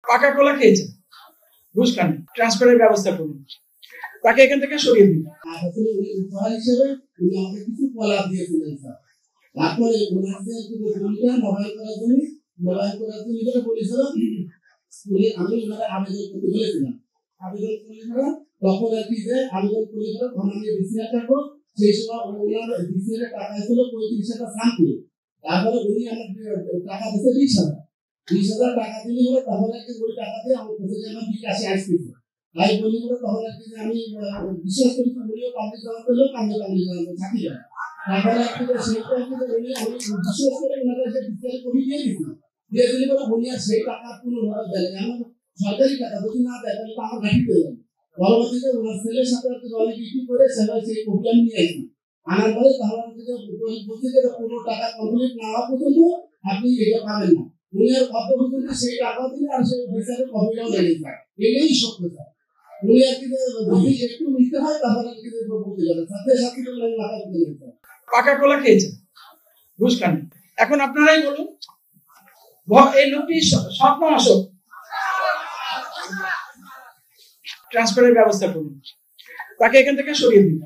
পাকা কলা খেয়েছেন, ঘুষ খান, ট্রান্সফারের ব্যবস্থা করুন, তাকে এখান থেকে সরিয়ে দিন। আসলে উনি উপহার হিসেবে উনি আমাকে কিছু কলা দিয়েছিলেন স্যার। তারপরে ওনাদের জমিটা মোবাইল করার জন্য যেটা বলেছিল স্কুলে আমি ওনারা আবেদন করতে বলেছিলাম। আবেদন করে তখন আর কি যে আবেদন করে তখন আমি ডিসিআর টাকা সেই সময় ওনার ডিসিআর টাকা ছিল 35,000 সামথিং। তারপরে উনি আমার টাকা দিতে 20,000 টাকা দিলে হলো তখন আর কি ওই টাকা দিয়ে আমার কাছে আমার বিকাশে আসতেছে। তাই বলি হলো তখন আর কি যে আমি বিশ্বাস করি উনিও পাবলিক জমা করলেও আমি পাবলিক জমা থাকি না। তারপরে আর কি সেইটা আর কি উনি আমি বিশ্বাস করে ওনারা যে ডিসিআর কপি দিয়ে দিলে বলে উনি আর সেই টাকা পুনর্ভাবে দেয় আমার সরকারি টাকা যদি না দেয় তাহলে আমার ঘাটি পেয়ে যাবে। পরবর্তীতে ওনার ছেলের সাথে আর কি দলে বিক্রি করে সবাই সেই কপি আমি নিয়ে আসি। আনার পরে তাহলে বলছে যে পুরো টাকা কমপ্লিট না হওয়া পর্যন্ত আপনি এটা পাবেন না। উনি আর কত পর্যন্ত সেই টাকা দিলে আর সেই বিচারের কপিটাও লেগে যায়। এটাই সত্য স্যার। উনি আর কি যদি একটু নিতে হয় তাহলে আর কি বলতে যাবে সাথে সাথে মাথা দিতে যেতে পাকা কলা খেয়েছেন, ঘুষ খান। এখন আপনারাই বলুন, এই লোকটি স্বপ্ন আসক, ট্রান্সফারের ব্যবস্থা করুন, তাকে এখান থেকে সরিয়ে দিন।